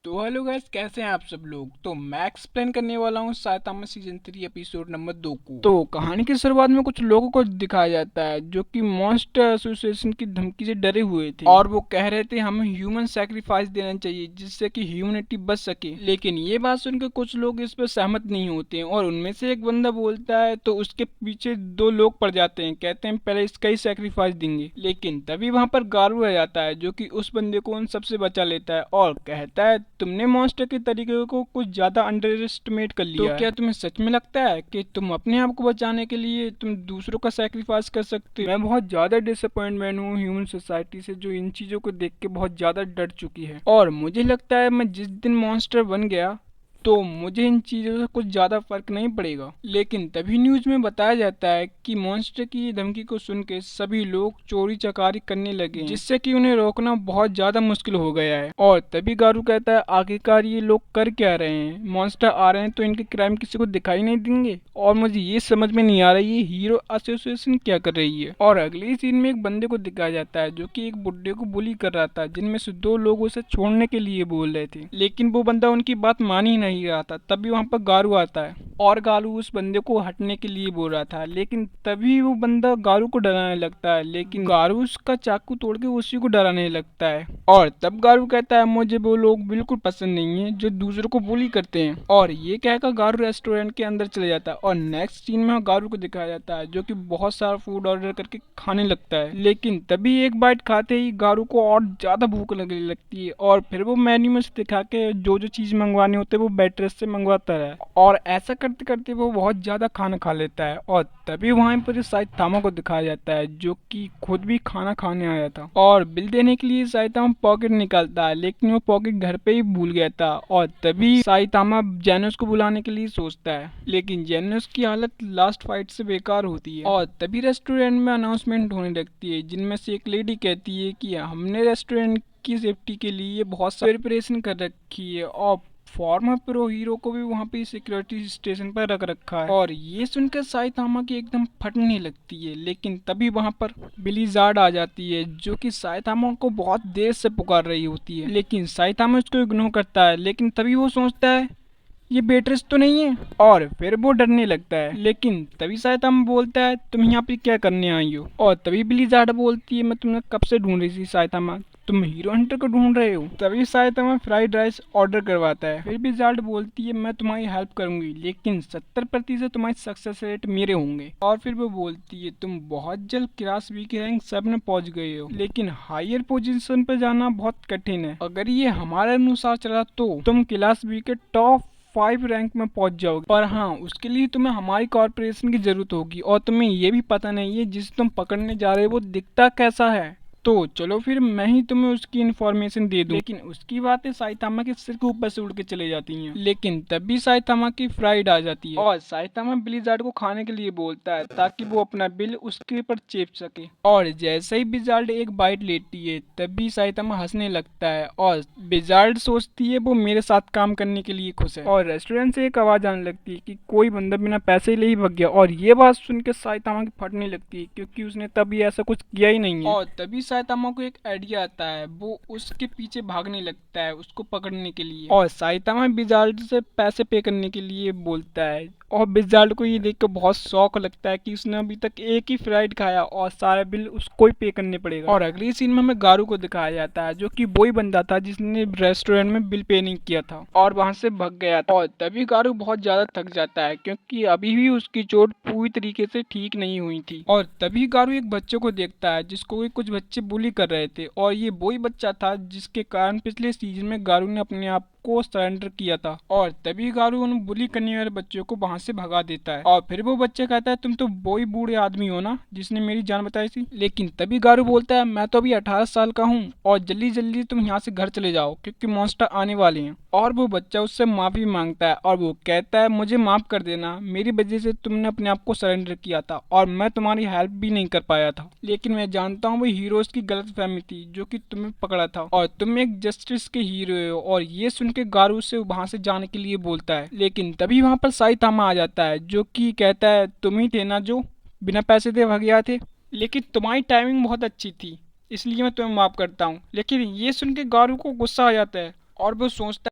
तो hello guys, कैसे हैं आप सब लोग। तो मैं एक्सप्लेन करने वाला हूँ साइतामा सीजन 3 एपिसोड नंबर 2 को। तो कहानी की शुरुआत में कुछ लोगों को दिखाया जाता है जो कि मॉन्स्टर एसोसिएशन की धमकी से डरे हुए थे और वो कह रहे थे हमें ह्यूमन सैक्रिफाइस देना चाहिए जिससे कि ह्यूमनिटी बच सके। लेकिन ये बात सुनकर कुछ लोग इस पर सहमत नहीं होते हैं और उनमें से एक बंदा बोलता है तो उसके पीछे दो लोग पड़ जाते हैं, कहते हैं पहले इसका ही सैक्रिफाइस देंगे। लेकिन तभी वहां पर गारू आ जाता है जो कि उस बंदे को उन सबसे बचा लेता है और कहता है तुमने मॉन्स्टर के तरीके को कुछ ज्यादा अंडर एस्टिमेट कर लिया तो क्या तुम्हें सच में लगता है कि तुम अपने आप को बचाने के लिए तुम दूसरों का सैक्रिफाइस कर सकते हो। मैं बहुत ज्यादा डिसअपॉइंटमेंट हूँ ह्यूमन सोसाइटी से जो इन चीजों को देख के बहुत ज्यादा डर चुकी है और मुझे लगता है मैं जिस दिन मॉन्स्टर बन गया तो मुझे इन चीज़ों से कुछ ज़्यादा फर्क नहीं पड़ेगा। लेकिन तभी न्यूज़ में बताया जाता है कि मॉन्स्टर की धमकी को सुन के सभी लोग चोरी चकारी करने लगे जिससे कि उन्हें रोकना बहुत ज़्यादा मुश्किल हो गया है। और तभी गारू कहता है आखिरकार ये लोग कर क्या रहे हैं, मॉन्स्टर आ रहे हैं तो इनके क्राइम किसी को दिखाई नहीं देंगे और मुझे ये समझ में नहीं आ रहा ये हीरो एसोसिएशन क्या कर रही है। और अगली सीन में एक बंदे को दिखाया जाता है जो कि एक बुड्ढे को बुली कर रहा था जिनमें से दो लोग उसे छोड़ने के लिए बोल रहे थे, लेकिन वो बंदा उनकी बात मान ही नहीं रहा था। तभी वहां पर गारू आता है और गारू उस बंदे को हटने के लिए बोल रहा था, लेकिन तभी वो बंदा गारू को डराने लगता है, लेकिन गारू उसका चाकू तोड़ के उसी को डराने लगता है। और तब गारू कहता है मुझे वो लोग बिल्कुल पसंद नहीं है जो दूसरों को बुली करते हैं। और ये कहकर गारू रेस्टोरेंट के अंदर चले जाता है और नेक्स्ट सीन में गारू को दिखाया जाता है जो कि बहुत सारा फूड ऑर्डर करके खाने लगता है। लेकिन तभी एक बाइट खाते ही गारू को और ज्यादा भूख लगने लगती है और फिर वो मेन्यू में से दिखा के जो जो चीज मंगवाने होते हैं वो बेटरेस से मंगवाता है और ऐसा करते करते वो बहुत ज्यादा खाना खा लेता है। और तभी वहां पर साइतामा को दिखाया जाता है जो कि खुद भी खाना खाने आया था और बिल देने के लिए साइतामा पॉकेट निकालता है, लेकिन वो पॉकेट घर पे ही भूल गया था। और तभी साइतामा जेनोस को बुलाने के लिए सोचता है, लेकिन जेनोस की हालत लास्ट फाइट से बेकार होती है। और तभी रेस्टोरेंट में अनाउंसमेंट होने लगती है जिनमें से एक लेडी कहती है कि हमने रेस्टोरेंट की सेफ्टी के लिए बहुत सारी प्रिपरेशन कर रखी है और फॉर्मर प्रो हीरो को भी वहाँ पे सिक्योरिटी स्टेशन पर रख रखा है। और ये सुनकर साइतामा की एकदम फटने लगती है, लेकिन तभी वहाँ पर बिलीजार्ड आ जाती है जो कि साइतामा को बहुत देर से पुकार रही होती है, लेकिन साइतामा उसको इग्नोर करता है। लेकिन तभी वो सोचता है ये बेट्रेस तो नहीं है और फिर वो डरने लगता है। लेकिन तभी साइतामा बोलता है तुम यहाँ पे क्या करने आई हो। और तभी बिलीजार्ड बोलती है मैं तुम्हें कब से ढूंढ रही थी साइतामा, तुम हीरो हंटर को ढूंढ रहे हो। तभी साइतामा फ्राइड राइस ऑर्डर करवाता है। फिर बिलीजार्ड बोलती है मैं तुम्हारी हेल्प करूंगी लेकिन 70% तुम्हारी सक्सेस रेट मेरे होंगे। और फिर वो बोलती है तुम बहुत जल्द क्लास बी के रैंक 7 में पहुंच गए हो, लेकिन हायर पोजीशन पे जाना बहुत कठिन है। अगर ये हमारे अनुसार चला तो तुम क्लास बी के टॉप 5 रैंक में पहुंच जाओगे, पर हाँ उसके लिए तुम्हें हमारी कॉर्पोरेशन की जरूरत होगी और तुम्हें ये भी पता नहीं है जिसे तुम पकड़ने जा रहे हो वो दिखता कैसा है। तो चलो फिर मैं ही तुम्हें उसकी इन्फॉर्मेशन दे दूं। लेकिन उसकी बातें साइतामा के सिर के ऊपर से उड़ के चले जाती हैं। लेकिन तभी साइतामा की फ्राइड आ जाती है और साइतामा ब्लिजार्ड को खाने के लिए बोलता है ताकि वो अपना बिल उसके ऊपर चेप सके। और जैसे ही ब्लिजार्ड एक बाइट लेती है तभी साइतामा हंसने लगता है और ब्लिजार्ड सोचती है वो मेरे साथ काम करने के लिए खुश है। और रेस्टोरेंट से एक आवाज आने लगती है कि कोई बंदा बिना पैसे ले ही भाग गया। और ये बात सुन के साइतामा की फटने लगती है क्योंकि उसने तभी ऐसा कुछ किया ही नहीं है। और तभी साइतामा को एक आइडिया आता है, वो उसके पीछे भागने लगता है उसको पकड़ने के लिए और साइतामा बिजार्ड से पैसे पे करने के लिए बोलता है। और बिजार्ड को ये देखकर बहुत शौक लगता है कि उसने अभी तक एक ही फ्राइड खाया और सारा बिल उसको ही पे करने पड़ेगा। और अगली सीन में हमें गारू को दिखाया जाता है जो कि वही बंदा था जिसने रेस्टोरेंट में बिल पे नहीं किया था और वहां से भाग गया था। और तभी गारू बहुत ज्यादा थक जाता है क्योंकि अभी भी उसकी चोट पूरी तरीके से ठीक नहीं हुई थी। और तभी गारू एक बच्चे को देखता है जिसको भी कुछ बच्चे बुली कर रहे थे और ये वही बच्चा था जिसके कारण पिछले सीजन में गारू ने अपने आप को सरेंडर किया था। और तभी गारू उन बुली करने वाले बच्चों को वहां से भगा देता है और फिर वो बच्चा कहता है तुम तो वही बूढ़े आदमी हो ना जिसने मेरी जान बचाई थी। लेकिन तभी गारू बोलता है मैं तो अभी 18 साल का हूँ और जल्दी जल्दी तुम यहाँ से घर चले जाओ क्योंकि मॉन्स्टर आने वाले हैं। और वो बच्चा उससे माफी मांगता है और वो कहता है मुझे माफ कर देना, मेरी वजह से तुमने अपने आप को सरेंडर किया था और मैं तुम्हारी हेल्प भी नहीं कर पाया था, लेकिन मैं जानता हूँ वो हीरोज की गलत फहमी थी जो कि तुम्हें पकड़ा था और तुम एक जस्टिस के हीरो हो। और ये सुन के गारू से वहां से जाने के लिए बोलता है, लेकिन तभी वहां पर साइतामा आ जाता है जो कि कहता है तुम ही थे ना जो बिना पैसे दे भाग गया थे, लेकिन तुम्हारी टाइमिंग बहुत अच्छी थी इसलिए मैं तुम्हें माफ करता हूँ। लेकिन ये सुन के गारू को गुस्सा आ जाता है और वो सोचता